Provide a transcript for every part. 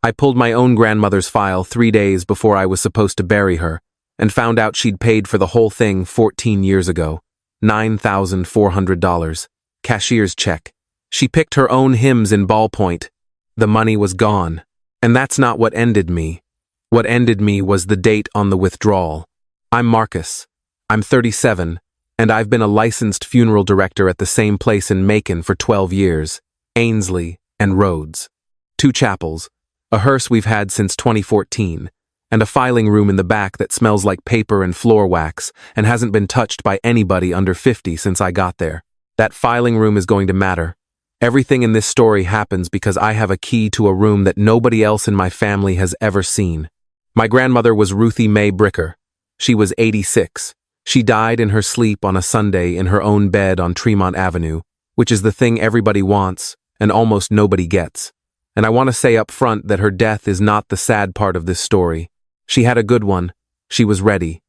I pulled my own grandmother's file 3 days before I was supposed to bury her, and found out she'd paid for the whole thing 14 years ago. $9,400. Cashier's check. She picked her own hymns in ballpoint. The money was gone. And that's not what ended me. What ended me was the date on the withdrawal. I'm Marcus. I'm 37, and I've been a licensed funeral director at the same place in Macon for 12 years, Ainsley and Rhodes. 2 chapels, a hearse we've had since 2014, and a filing room in the back that smells like paper and floor wax and hasn't been touched by anybody under 50 since I got there. That filing room is going to matter. Everything in this story happens because I have a key to a room that nobody else in my family has ever seen. My grandmother was Ruthie Mae Bricker. She was 86. She died in her sleep on a Sunday in her own bed on Tremont Avenue, which is the thing everybody wants and almost nobody gets. And I want to say up front that her death is not the sad part of this story. She had a good one. She was ready.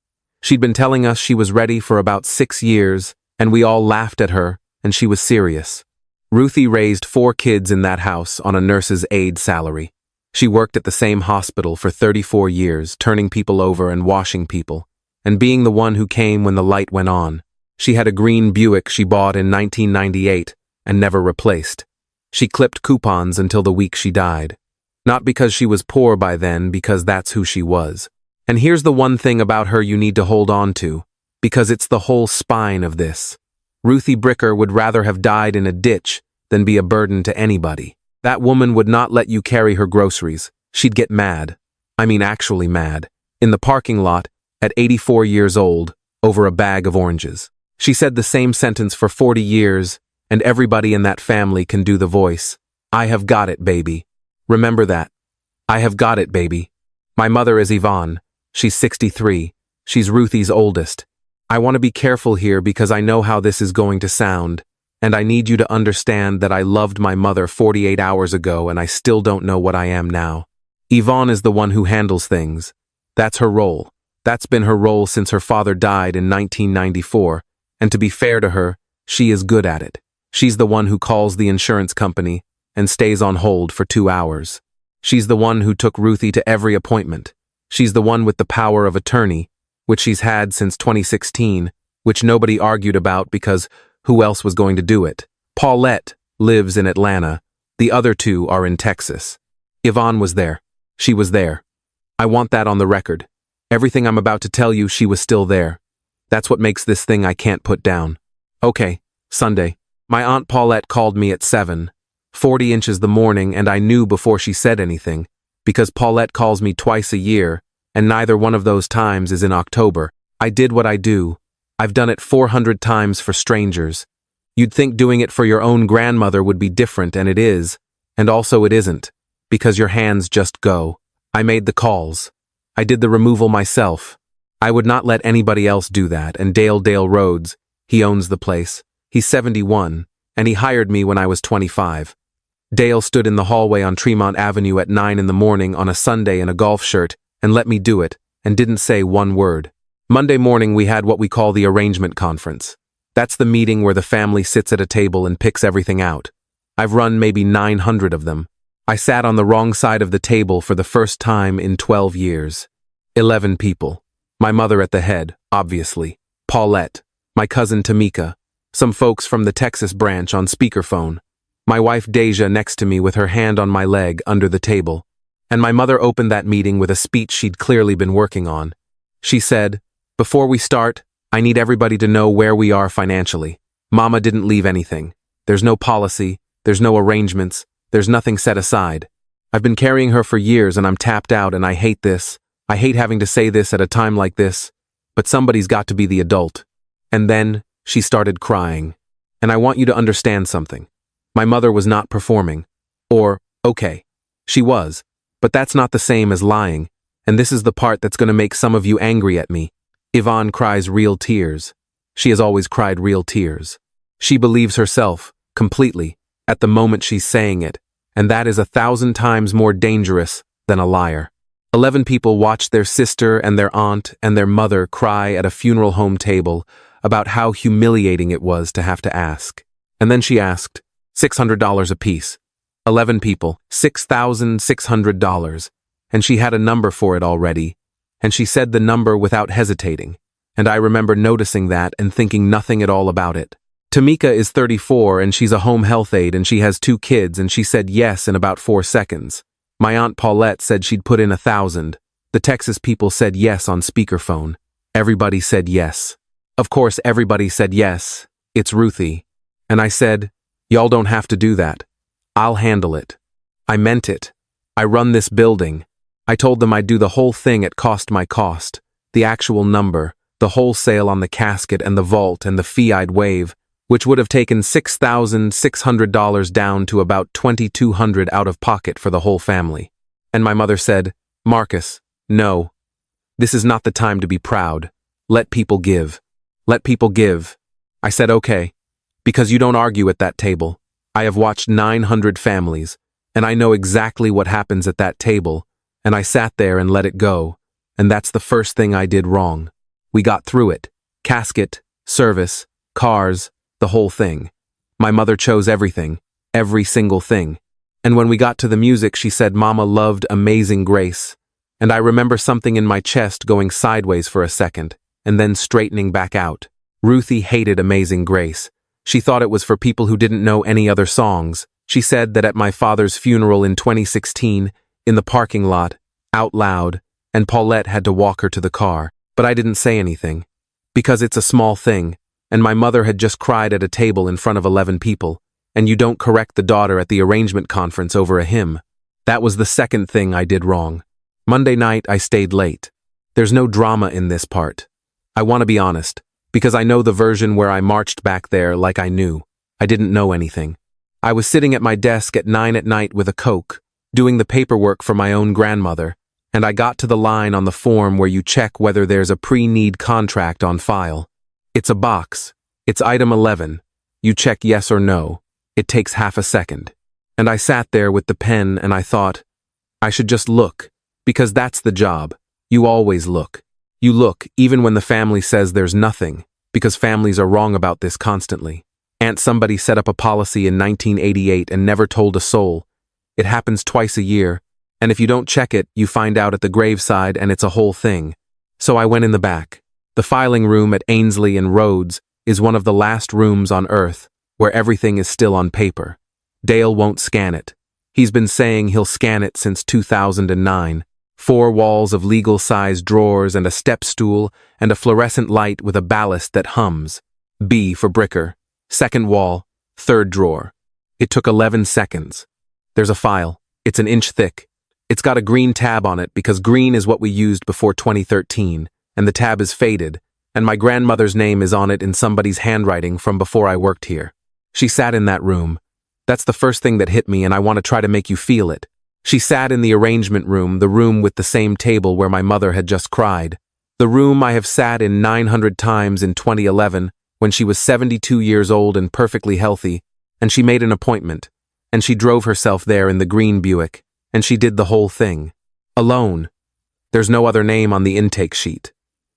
She'd been telling us she was ready for about 6 years, and we all laughed at her, and she was serious. Ruthie raised 4 kids in that house on a nurse's aide salary. She worked at the same hospital for 34 years, turning people over and washing people, and being the one who came when the light went on. She had a green Buick she bought in 1998 and never replaced. She clipped coupons until the week she died. Not because she was poor by then, because that's who she was. And here's the one thing about her you need to hold on to, because it's the whole spine of this. Ruthie Bricker would rather have died in a ditch than be a burden to anybody. That woman would not let you carry her groceries. She'd get mad. I mean actually mad. In the parking lot, at 84 years old, over a bag of oranges. She said the same sentence for 40 years, and everybody in that family can do the voice. I have got it, baby. Remember that. I have got it, baby. My mother is Yvonne. She's 63. She's Ruthie's oldest. I want to be careful here because I know how this is going to sound, and I need you to understand that I loved my mother 48 hours ago and I still don't know what I am now. Yvonne is the one who handles things. That's her role. That's been her role since her father died in 1994, and to be fair to her, she is good at it. She's the one who calls the insurance company and stays on hold for 2 hours. She's the one who took Ruthie to every appointment. She's the one with the power of attorney, which she's had since 2016, which nobody argued about because who else was going to do it? Paulette lives in Atlanta. The other 2 are in Texas. Yvonne was there. She was there. I want that on the record. Everything I'm about to tell you, she was still there. That's what makes this thing I can't put down. Okay, Sunday. My Aunt Paulette called me at 7:40 the morning, and I knew before she said anything, because Paulette calls me twice a year, and neither one of those times is in October. I did what I do. I've done it 400 times for strangers. You'd think doing it for your own grandmother would be different, and it is. And also it isn't, because your hands just go. I made the calls. I did the removal myself. I would not let anybody else do that, and Dale Rhodes, he owns the place. He's 71, and he hired me when I was 25. Dale stood in the hallway on Tremont Avenue at 9 in the morning on a Sunday in a golf shirt and let me do it, and didn't say one word. Monday morning we had what we call the arrangement conference. That's the meeting where the family sits at a table and picks everything out. I've run maybe 900 of them. I sat on the wrong side of the table for the first time in 12 years. 11 people. My mother at the head, obviously. Paulette. My cousin Tamika. Some folks from the Texas branch on speakerphone. My wife Deja next to me with her hand on my leg under the table. And my mother opened that meeting with a speech she'd clearly been working on. She said, "Before we start, I need everybody to know where we are financially. Mama didn't leave anything. There's no policy, there's no arrangements, there's nothing set aside. I've been carrying her for years and I'm tapped out and I hate this. I hate having to say this at a time like this, but somebody's got to be the adult." And then she started crying. And I want you to understand something. My mother was not performing. Or, okay, she was. But that's not the same as lying, and this is the part that's going to make some of you angry at me. Yvonne cries real tears. She has always cried real tears. She believes herself, completely, at the moment she's saying it, and that is 1,000 times more dangerous than a liar. 11 people watched their sister and their aunt and their mother cry at a funeral home table about how humiliating it was to have to ask. And then she asked, $600 apiece. 11 people, $6,600. And she had a number for it already. And she said the number without hesitating. And I remember noticing that and thinking nothing at all about it. Tamika is 34 and she's a home health aide and she has 2 kids and she said yes in about 4 seconds. My Aunt Paulette said she'd put in 1,000. The Texas people said yes on speakerphone. Everybody said yes. Of course, everybody said yes. It's Ruthie. And I said, y'all don't have to do that. I'll handle it. I meant it. I run this building. I told them I'd do the whole thing at cost my cost. The actual number, the wholesale on the casket and the vault and the fee I'd waive, which would have taken $6,600 down to about $2,200 out of pocket for the whole family. And my mother said, Marcus, no. This is not the time to be proud. Let people give. Let people give. I said, okay. Because you don't argue at that table. I have watched 900 families, and I know exactly what happens at that table, and I sat there and let it go, and that's the first thing I did wrong. We got through it. Casket, service, cars, the whole thing. My mother chose everything, every single thing. And when we got to the music, she said Mama loved Amazing Grace. And I remember something in my chest going sideways for a second, and then straightening back out. Ruthie hated Amazing Grace. She thought it was for people who didn't know any other songs. She said that at my father's funeral in 2016, in the parking lot, out loud, and Paulette had to walk her to the car. But I didn't say anything. Because it's a small thing, and my mother had just cried at a table in front of 11 people, and you don't correct the daughter at the arrangement conference over a hymn. That was the second thing I did wrong. Monday night, I stayed late. There's no drama in this part. I want to be honest, because I know the version where I marched back there like I knew. I didn't know anything. I was sitting at my desk at 9 at night with a Coke, doing the paperwork for my own grandmother, and I got to the line on the form where you check whether there's a pre-need contract on file. It's a box. It's item 11. You check yes or no. It takes half a second. And I sat there with the pen and I thought, I should just look, because that's the job. You always look. You look even when the family says there's nothing, because families are wrong about this constantly. Aunt somebody set up a policy in 1988 and never told a soul. It happens twice a year, and if you don't check it, you find out at the graveside and it's a whole thing. So I went in the back. The filing room at Ainsley and Rhodes is one of the last rooms on Earth where everything is still on paper. Dale won't scan it. He's been saying he'll scan it since 2009. 4 walls of legal-sized drawers and a step stool and a fluorescent light with a ballast that hums. B for Bricker. Second wall, 3rd drawer. It took 11 seconds. There's a file. It's an inch thick. It's got a green tab on it because green is what we used before 2013, and the tab is faded, and my grandmother's name is on it in somebody's handwriting from before I worked here. She sat in that room. That's the first thing that hit me, and I want to try to make you feel it. She sat in the arrangement room, the room with the same table where my mother had just cried. The room I have sat in 900 times in 2011, when she was 72 years old and perfectly healthy, and she made an appointment, and she drove herself there in the green Buick, and she did the whole thing. Alone. There's no other name on the intake sheet.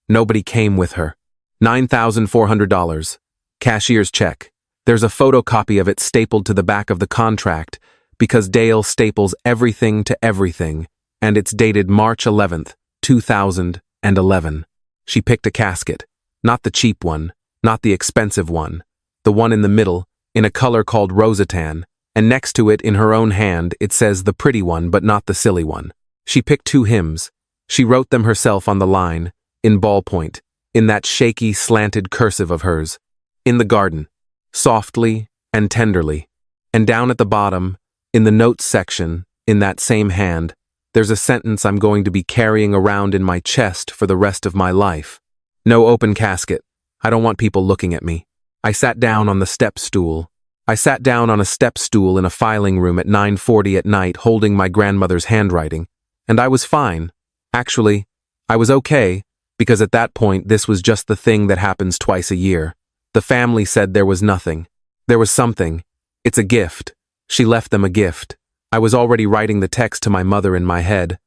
Nobody came with her. $9,400. Cashier's check. There's a photocopy of it stapled to the back of the contract, because Dale staples everything to everything, and it's dated March 11th, 2011. She picked a casket. Not the cheap one, not the expensive one. The one in the middle, in a color called Rosatan, and next to it in her own hand it says the pretty one but not the silly one. She picked 2 hymns. She wrote them herself on the line, in ballpoint, in that shaky, slanted cursive of hers. In the garden, softly and tenderly. And down at the bottom, in the notes section, in that same hand, there's a sentence I'm going to be carrying around in my chest for the rest of my life. No open casket. I don't want people looking at me. I sat down on the step stool. I sat down on a step stool in a filing room at 9:40 at night holding my grandmother's handwriting, and I was fine. Actually, I was okay, because at that point this was just the thing that happens twice a year. The family said there was nothing. There was something. It's a gift. She left them a gift. I was already writing the text to my mother in my head.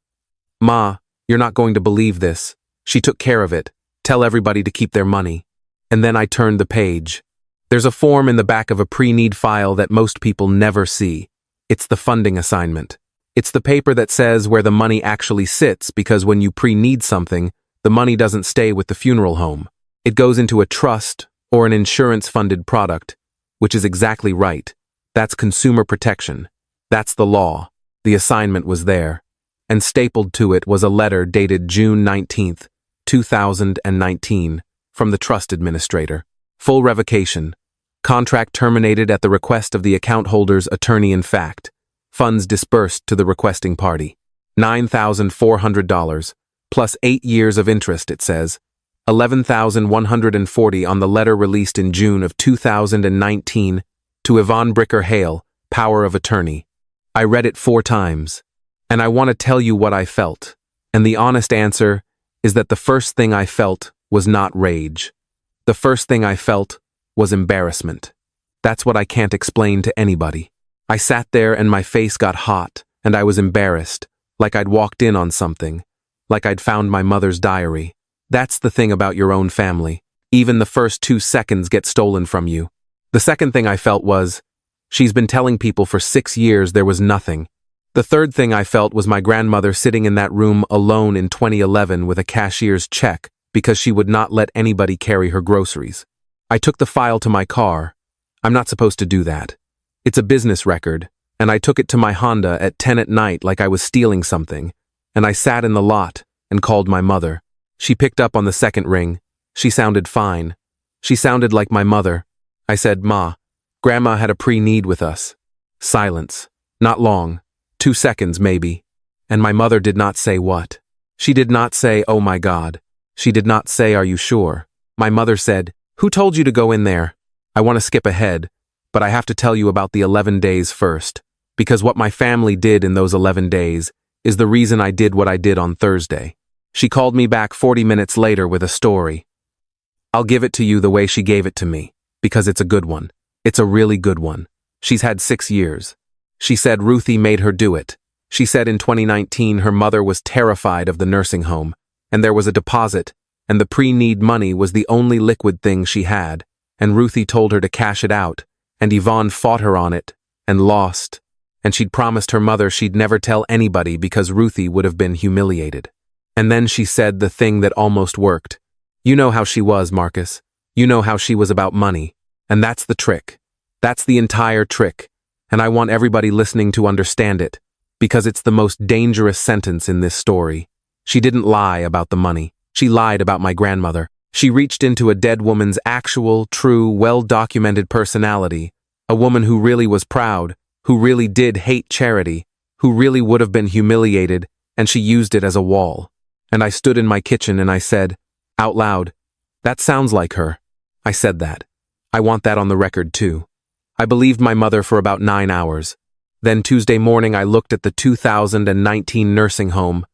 Ma, you're not going to believe this. She took care of it. Tell everybody to keep their money. And then I turned the page. There's a form in the back of a pre-need file that most people never see. It's the funding assignment. It's the paper that says where the money actually sits, because when you pre-need something, the money doesn't stay with the funeral home. It goes into a trust or an insurance-funded product, which is exactly right. That's consumer protection. That's the law. The assignment was there. And stapled to it was a letter dated June 19th, 2019, from the trust administrator. Full revocation. Contract terminated at the request of the account holder's attorney-in-fact. Funds disbursed to the requesting party. $9,400, plus 8 years of interest, it says. $11,140 on the letter released in June of 2019 to Yvonne Bricker Hale, power of attorney. I read it 4 times, and I want to tell you what I felt. And the honest answer is that the first thing I felt was not rage. The first thing I felt was embarrassment. That's what I can't explain to anybody. I sat there and my face got hot, and I was embarrassed, like I'd walked in on something, like I'd found my mother's diary. That's the thing about your own family. Even the first 2 seconds get stolen from you. The second thing I felt was, she's been telling people for 6 years there was nothing. The third thing I felt was my grandmother sitting in that room alone in 2011 with a cashier's check because she would not let anybody carry her groceries. I took the file to my car. I'm not supposed to do that. It's a business record, and I took it to my Honda at 10 at night like I was stealing something, and I sat in the lot and called my mother. She picked up on the second ring. She sounded fine. She sounded like my mother. I said, "Ma, Grandma had a pre-need with us." Silence. Not long. 2 seconds, maybe. And my mother did not say what. She did not say, "Oh my God." She did not say, "Are you sure?" My mother said, "Who told you to go in there?" I want to skip ahead, but I have to tell you about the 11 days first, because what my family did in those 11 days is the reason I did what I did on Thursday. She called me back 40 minutes later with a story. I'll give it to you the way she gave it to me, because it's a good one. It's a really good one. She's had 6 years. She said Ruthie made her do it. She said in 2019 her mother was terrified of the nursing home, and there was a deposit, and the pre-need money was the only liquid thing she had, and Ruthie told her to cash it out, and Yvonne fought her on it, and lost, and she'd promised her mother she'd never tell anybody because Ruthie would have been humiliated. And then she said the thing that almost worked. You know how she was, Marcus. You know how she was about money. And that's the trick. That's the entire trick. And I want everybody listening to understand it, because it's the most dangerous sentence in this story. She didn't lie about the money. She lied about my grandmother. She reached into a dead woman's actual, true, well-documented personality, a woman who really was proud, who really did hate charity, who really would have been humiliated, and she used it as a wall. And I stood in my kitchen and I said, out loud, "That sounds like her." I said that. I want that on the record too. I believed my mother for about 9 hours. Then Tuesday morning I looked at the 2019 nursing home,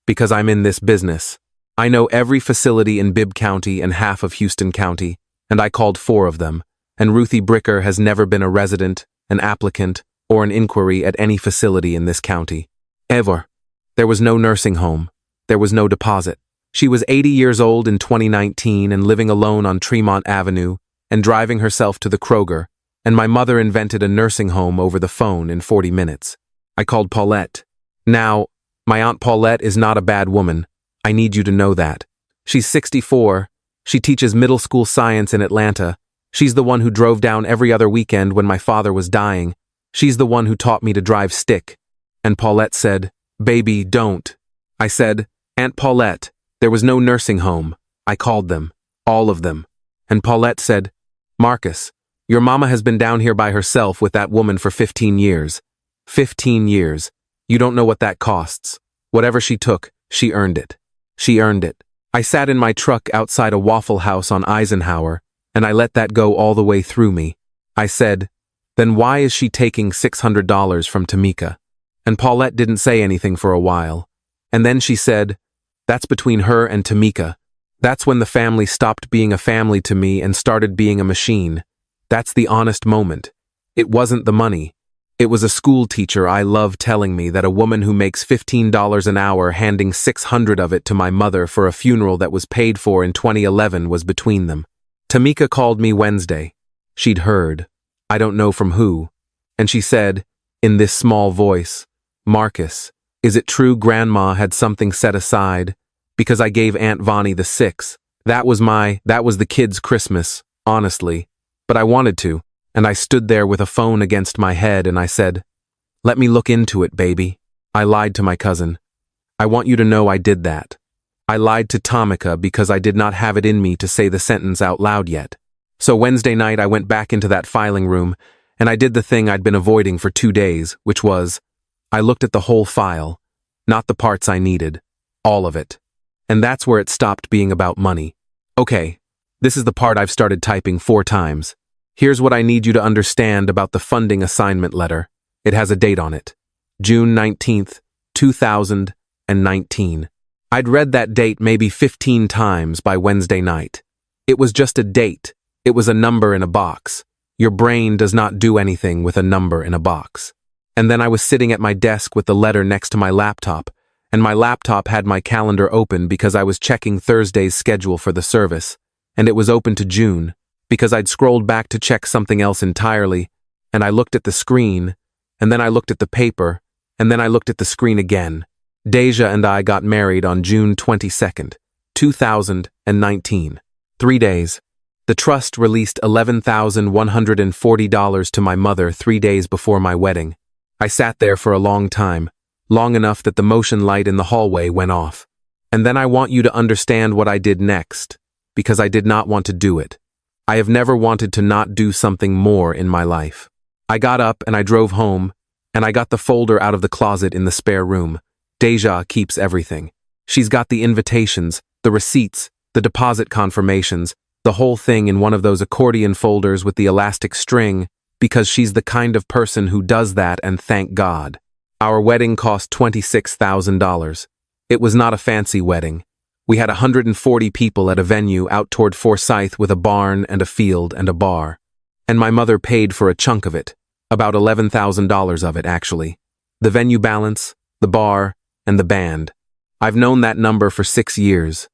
because I'm in this business. I know every facility in Bibb County and half of Houston County, and I called 4 of them, and Ruthie Bricker has never been a resident, an applicant, or an inquiry at any facility in this county. Ever. There was no nursing home. There was no deposit. She was 80 years old in 2019 and living alone on Tremont Avenue and driving herself to the Kroger, and my mother invented a nursing home over the phone in 40 minutes. I called Paulette. Now, my Aunt Paulette is not a bad woman. I need you to know that. She's 64. She teaches middle school science in Atlanta. She's the one who drove down every other weekend when my father was dying. She's the one who taught me to drive stick. And Paulette said, "Baby, don't." I said, "Aunt Paulette, there was no nursing home. I called them. All of them." And Paulette said, "Marcus, your mama has been down here by herself with that woman for 15 years. 15 years. You don't know what that costs. Whatever she took, she earned it. She earned it." I sat in my truck outside a Waffle House on Eisenhower, and I let that go all the way through me. I said, "Then why is she taking $600 from Tamika?" And Paulette didn't say anything for a while. And then she said, "That's between her and Tamika. That's when the family stopped being a family to me and started being a machine. That's the honest moment. It wasn't the money. It was a school teacher I love telling me that a woman who makes $15 an hour handing 600 of it to my mother for a funeral that was paid for in 2011 was between them. Tamika called me Wednesday. She'd heard. I don't know from who. And she said, in this small voice, "Marcus, is it true Grandma had something set aside? Because I gave Aunt Vonnie the 6. That was the kids' Christmas, honestly. But I wanted to, and I stood there with a phone against my head and I said, 'Let me look into it, baby.' I lied to my cousin. I want you to know I did that. I lied to Tomika because I did not have it in me to say the sentence out loud yet. So Wednesday night I went back into that filing room, and I did the thing I'd been avoiding for 2 days, which was, I looked at the whole file, not the parts I needed, all of it. And that's where it stopped being about money. Okay, this is the part I've started typing 4 times. Here's what I need you to understand about the funding assignment letter. It has a date on it. June 19th, 2019. I'd read that date maybe 15 times by Wednesday night. It was just a date. It was a number in a box. Your brain does not do anything with a number in a box. And then I was sitting at my desk with the letter next to my laptop, and my laptop had my calendar open because I was checking Thursday's schedule for the service, and it was open to June, because I'd scrolled back to check something else entirely, and I looked at the screen, and then I looked at the paper, and then I looked at the screen again. Deja and I got married on June 22nd, 2019. 3 days. The trust released $11,140 to my mother 3 days before my wedding. I sat there for a long time, long enough that the motion light in the hallway went off. And then I want you to understand what I did next, because I did not want to do it. I have never wanted to not do something more in my life. I got up and I drove home, and I got the folder out of the closet in the spare room. Deja keeps everything. She's got the invitations, the receipts, the deposit confirmations, the whole thing in one of those accordion folders with the elastic string, because she's the kind of person who does that, and thank God. Our wedding cost $26,000. It was not a fancy wedding. We had 140 people at a venue out toward Forsyth with a barn and a field and a bar. And my mother paid for a chunk of it, about $11,000 of it actually. The venue balance, the bar, and the band. I've known that number for 6 years.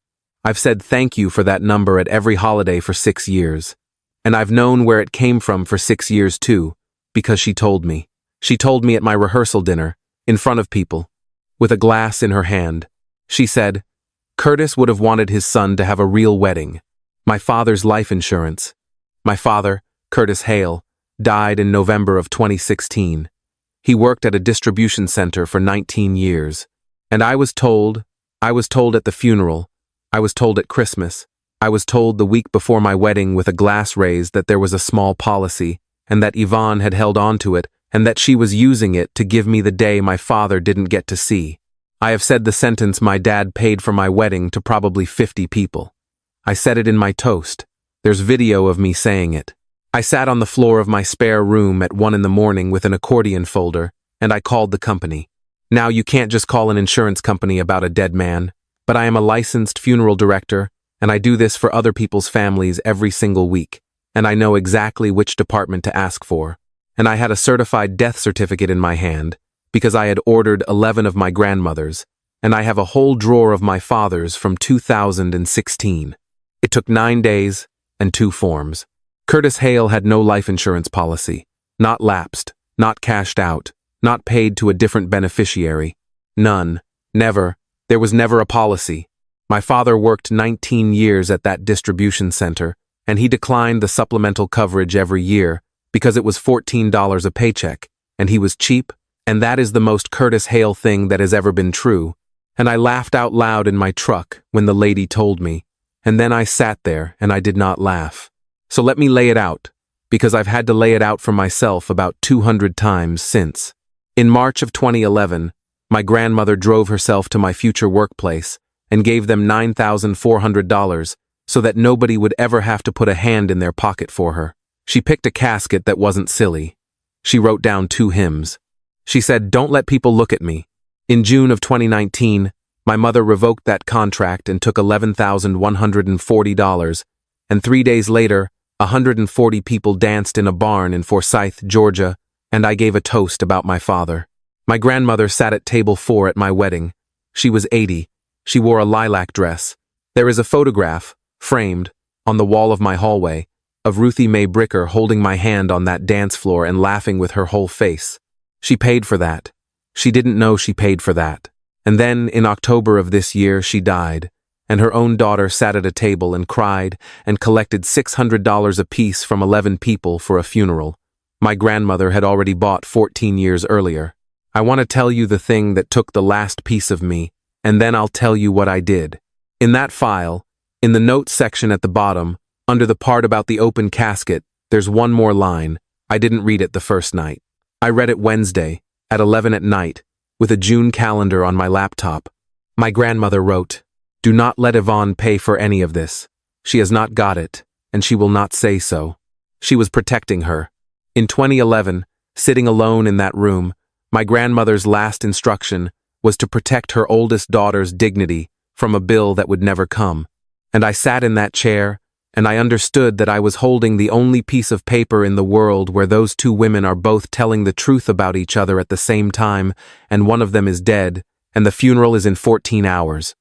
I've said thank you for that number at every holiday for 6 years. And I've known where it came from for 6 years too, because she told me. She told me at my rehearsal dinner, in front of people, with a glass in her hand. She said, Curtis would have wanted his son to have a real wedding. My father's life insurance. My father, Curtis Hale, died in November of 2016. He worked at a distribution center for 19 years. And I was told at the funeral, I was told at Christmas, I was told the week before my wedding with a glass raised that there was a small policy, and that Yvonne had held on to it, and that she was using it to give me the day my father didn't get to see. I have said the sentence my dad paid for my wedding to probably 50 people. I said it in my toast. There's video of me saying it. I sat on the floor of my spare room at 1 in the morning with an accordion folder, and I called the company. Now you can't just call an insurance company about a dead man, but I am a licensed funeral director, and I do this for other people's families every single week, and I know exactly which department to ask for. And I had a certified death certificate in my hand, because I had ordered 11 of my grandmothers, and I have a whole drawer of my father's from 2016. It took 9 days and 2 forms. Curtis Hale had no life insurance policy, not lapsed, not cashed out, not paid to a different beneficiary. None. Never. There was never a policy. My father worked 19 years at that distribution center, and he declined the supplemental coverage every year because it was $14 a paycheck, and he was cheap, and that is the most Curtis Hale thing that has ever been true. And I laughed out loud in my truck when the lady told me, and then I sat there and I did not laugh. So let me lay it out, because I've had to lay it out for myself about 200 times since. In March of 2011, my grandmother drove herself to my future workplace and gave them $9,400 so that nobody would ever have to put a hand in their pocket for her. She picked a casket that wasn't silly. She wrote down 2 hymns. She said, "Don't let people look at me." In June of 2019, my mother revoked that contract and took $11,140, and 3 days later, 140 people danced in a barn in Forsyth, Georgia, and I gave a toast about my father. My grandmother sat at table 4 at my wedding. She was 80. She wore a lilac dress. There is a photograph, framed, on the wall of my hallway, of Ruthie Mae Bricker holding my hand on that dance floor and laughing with her whole face. She paid for that. She didn't know she paid for that. And then, in October of this year, she died, and her own daughter sat at a table and cried and collected $600 apiece from 11 people for a funeral. My grandmother had already bought 14 years earlier. I want to tell you the thing that took the last piece of me, and then I'll tell you what I did. In that file, in the notes section at the bottom, under the part about the open casket, there's one more line. I didn't read it the first night. I read it Wednesday, at 11 at night, with a June calendar on my laptop. My grandmother wrote, "Do not let Yvonne pay for any of this. She has not got it, and she will not say so." She was protecting her. In 2011, sitting alone in that room, my grandmother's last instruction was to protect her oldest daughter's dignity from a bill that would never come. And I sat in that chair, and I understood that I was holding the only piece of paper in the world where those two women are both telling the truth about each other at the same time, and one of them is dead, and the funeral is in 14 hours.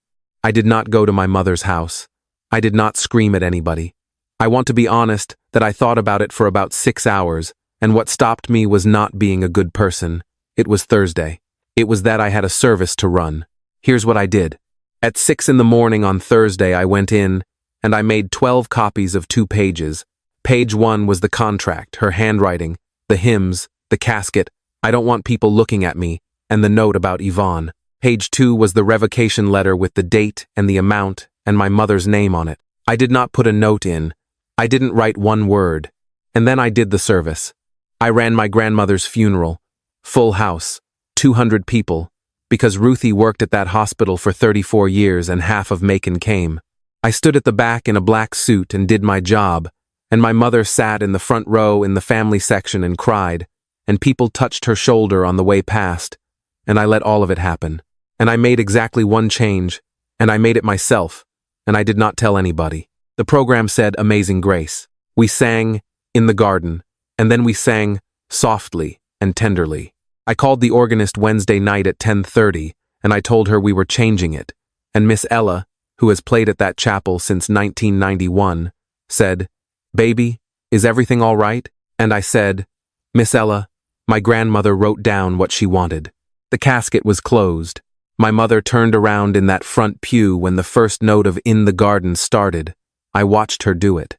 I did not go to my mother's house. I did not scream at anybody. I want to be honest that I thought about it for about 6 hours, and what stopped me was not being a good person. It was Thursday. It was that I had a service to run. Here's what I did. At 6 in the morning on Thursday, I went in, and I made 12 copies of 2 pages. Page 1 was the contract, her handwriting, the hymns, the casket, I don't want people looking at me, and the note about Yvonne. Page 2 was the revocation letter with the date and the amount and my mother's name on it. I did not put a note in. I didn't write one word. And then I did the service. I ran my grandmother's funeral. Full house, 200 people, because Ruthie worked at that hospital for 34 years and half of Macon came. I stood at the back in a black suit and did my job, and my mother sat in the front row in the family section and cried, and people touched her shoulder on the way past, and I let all of it happen. And I made exactly one change, and I made it myself, and I did not tell anybody. The program said Amazing Grace. We sang In the Garden, and then we sang softly and tenderly. I called the organist Wednesday night at 10:30, and I told her we were changing it, and Miss Ella, who has played at that chapel since 1991, said, "Baby, is everything all right?" And I said, "Miss Ella, my grandmother wrote down what she wanted." The casket was closed. My mother turned around in that front pew when the first note of In the Garden started. I watched her do it.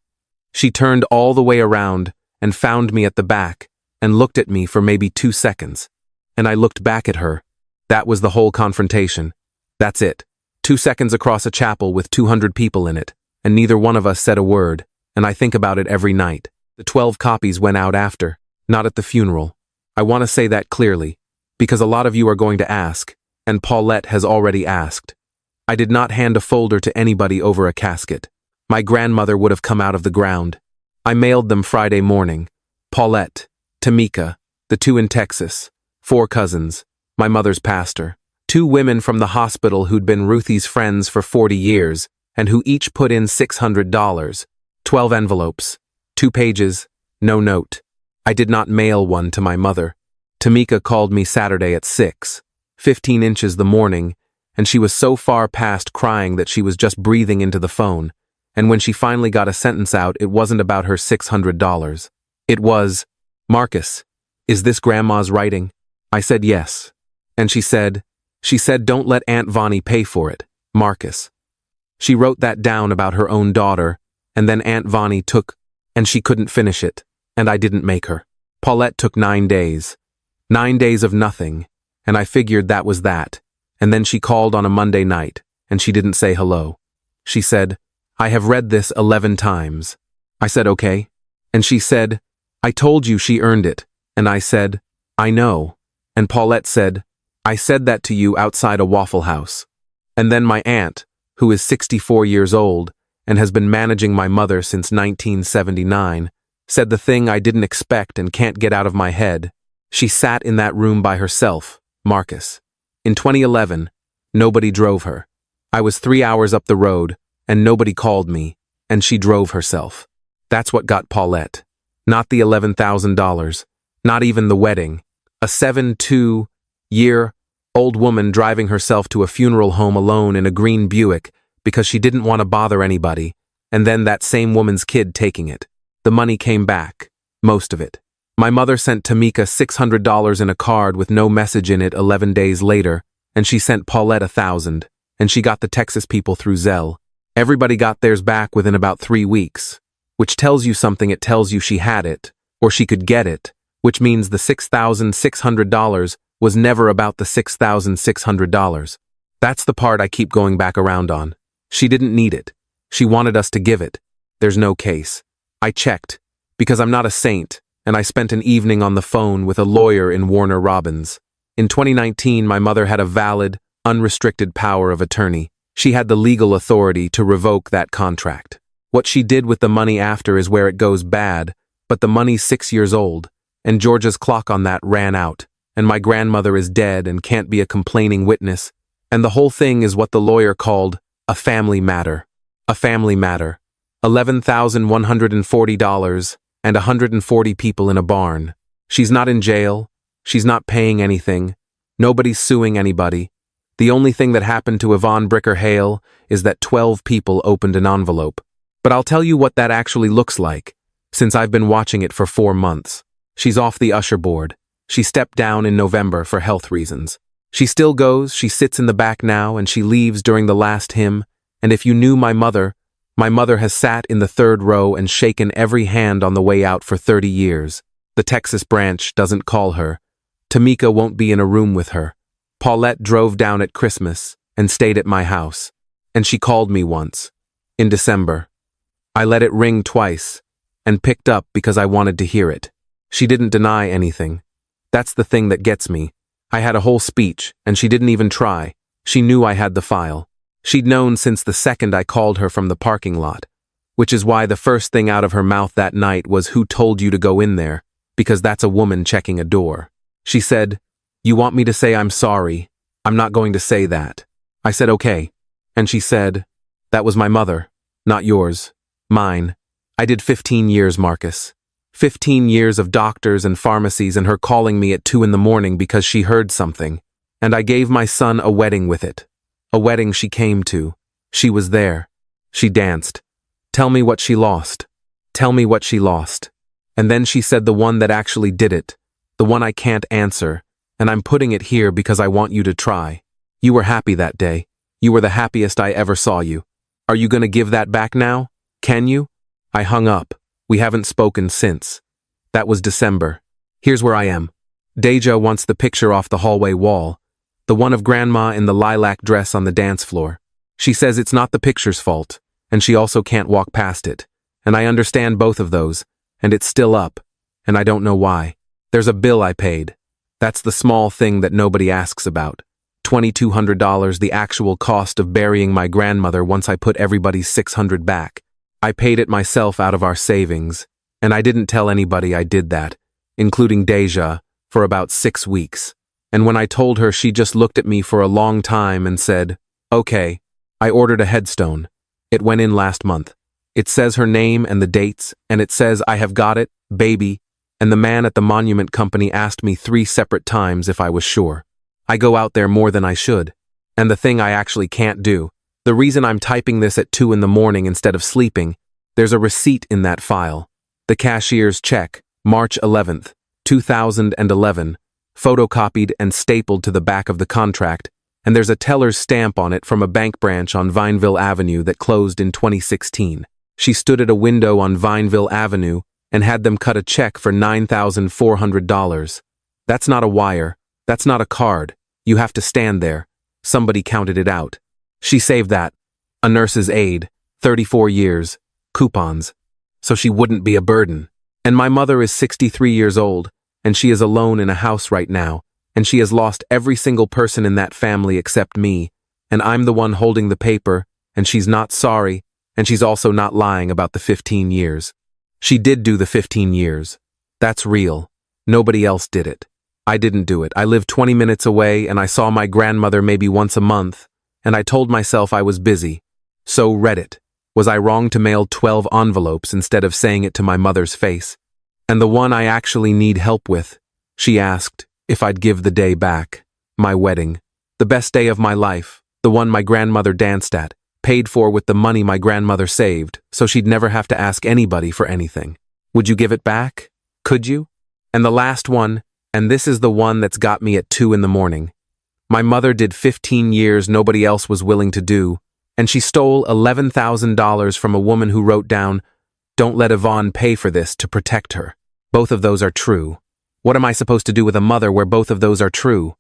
She turned all the way around and found me at the back and looked at me for maybe 2 seconds. And I looked back at her. That was the whole confrontation. That's it. 2 seconds across a chapel with 200 people in it, and neither one of us said a word, and I think about it every night. The 12 copies went out after, not at the funeral. I want to say that clearly, because a lot of you are going to ask, and Paulette has already asked. I did not hand a folder to anybody over a casket. My grandmother would have come out of the ground. I mailed them Friday morning. Paulette, Tamika, the 2 in Texas, 4 cousins, my mother's pastor, 2 women from the hospital who'd been Ruthie's friends for 40 years, and who each put in $600, 12 envelopes, 2 pages, no note. I did not mail one to my mother. Tamika called me Saturday at 6, 15 inches the morning, and she was so far past crying that she was just breathing into the phone, and when she finally got a sentence out, it wasn't about her $600. It was, "Marcus, is this Grandma's writing?" I said yes. And she said, "Don't let Aunt Vonnie pay for it, Marcus." She wrote that down about her own daughter, and then Aunt Vonnie took, and she couldn't finish it, and I didn't make her. Paulette took 9 days. 9 days of nothing, and I figured that was that. And then she called on a Monday night, and she didn't say hello. She said, "I have read this 11 times. I said, "Okay." And she said, "I told you she earned it." And I said, "I know." And Paulette said, "I said that to you outside a Waffle House." And then my aunt, who is 64 years old and has been managing my mother since 1979, said the thing I didn't expect and can't get out of my head. She sat in that room by herself, Marcus. In 2011, nobody drove her. I was 3 hours up the road, and nobody called me, and she drove herself. That's what got Paulette. Not the $11,000, not even the wedding. A 72-year-old woman driving herself to a funeral home alone in a green Buick because she didn't want to bother anybody, and then that same woman's kid taking it. The money came back, most of it. My mother sent Tamika $600 in a card with no message in it 11 days later, and she sent Paulette $1,000, and she got the Texas people through Zelle. Everybody got theirs back within about 3 weeks, which tells you something. It tells you she had it, or she could get it, which means the $6,600 was never about the $6,600. That's the part I keep going back around on. She didn't need it. She wanted us to give it. There's no case. I checked, because I'm not a saint, and I spent an evening on the phone with a lawyer in Warner Robins. In 2019, my mother had a valid, unrestricted power of attorney. She had the legal authority to revoke that contract. What she did with the money after is where it goes bad, but the money's 6 years old, and Georgia's clock on that ran out, and my grandmother is dead and can't be a complaining witness, and the whole thing is what the lawyer called a family matter. A family matter. $11,140 and 140 people in a barn. She's not in jail. She's not paying anything. Nobody's suing anybody. The only thing that happened to Yvonne Bricker Hale is that 12 people opened an envelope. But I'll tell you what that actually looks like, since I've been watching it for 4 months. She's off the usher board. She stepped down in November for health reasons. She still goes, she sits in the back now, and she leaves during the last hymn, and if you knew my mother has sat in the 3rd row and shaken every hand on the way out for 30 years. The Texas branch doesn't call her. Tamika won't be in a room with her. Paulette drove down at Christmas and stayed at my house, and she called me once, in December. I let it ring twice, and picked up because I wanted to hear it. She didn't deny anything. That's the thing that gets me. I had a whole speech, and she didn't even try. She knew I had the file. She'd known since the second I called her from the parking lot, which is why the first thing out of her mouth that night was, "Who told you to go in there?" Because that's a woman checking a door. She said, "You want me to say I'm sorry? I'm not going to say that." I said, "Okay." And she said, "That was my mother, not yours, mine. I did 15 years, Marcus. 15 years of doctors and pharmacies and her calling me at 2 in the morning because she heard something. And I gave my son a wedding with it. A wedding she came to. She was there. She danced. Tell me what she lost. Tell me what she lost." And then she said the one that actually did it. The one I can't answer. And I'm putting it here because I want you to try. You were happy that day. You were the happiest I ever saw you. Are you going to give that back now? Can you? I hung up. We haven't spoken since. That was December. Here's where I am. Deja wants the picture off the hallway wall. The one of Grandma in the lilac dress on the dance floor. She says it's not the picture's fault, and she also can't walk past it. And I understand both of those, and it's still up, and I don't know why. There's a bill I paid. That's the small thing that nobody asks about. $2,200, the actual cost of burying my grandmother once I put everybody's $600 back. I paid it myself out of our savings, and I didn't tell anybody I did that, including Deja, for about 6 weeks. And when I told her, she just looked at me for a long time and said, "Okay." I ordered a headstone. It went in last month. It says her name and the dates, and it says I have got it, baby, and the man at the monument company asked me 3 separate times if I was sure. I go out there more than I should. And the thing I actually can't do, the reason I'm typing this at 2 in the morning instead of sleeping, there's a receipt in that file. The cashier's check, March 11th, 2011, photocopied and stapled to the back of the contract, and there's a teller's stamp on it from a bank branch on Vineville Avenue that closed in 2016. She stood at a window on Vineville Avenue and had them cut a check for $9,400. That's not a wire. That's not a card. You have to stand there. Somebody counted it out. She saved that. A nurse's aide, 34 years, coupons. So she wouldn't be a burden. And my mother is 63 years old, and she is alone in a house right now, and she has lost every single person in that family except me, and I'm the one holding the paper, and she's not sorry, and she's also not lying about the 15 years. She did do the 15 years. That's real. Nobody else did it. I didn't do it. I lived 20 minutes away, and I saw my grandmother maybe once a month, and I told myself I was busy. So read it. Was I wrong to mail 12 envelopes instead of saying it to my mother's face? And the one I actually need help with, she asked if I'd give the day back. My wedding. The best day of my life. The one my grandmother danced at. Paid for with the money my grandmother saved, so she'd never have to ask anybody for anything. Would you give it back? Could you? And the last one, and this is the one that's got me at 2 in the morning. My mother did 15 years nobody else was willing to do, and she stole $11,000 from a woman who wrote down, "Don't let Yvonne pay for this," to protect her. Both of those are true. What am I supposed to do with a mother where both of those are true?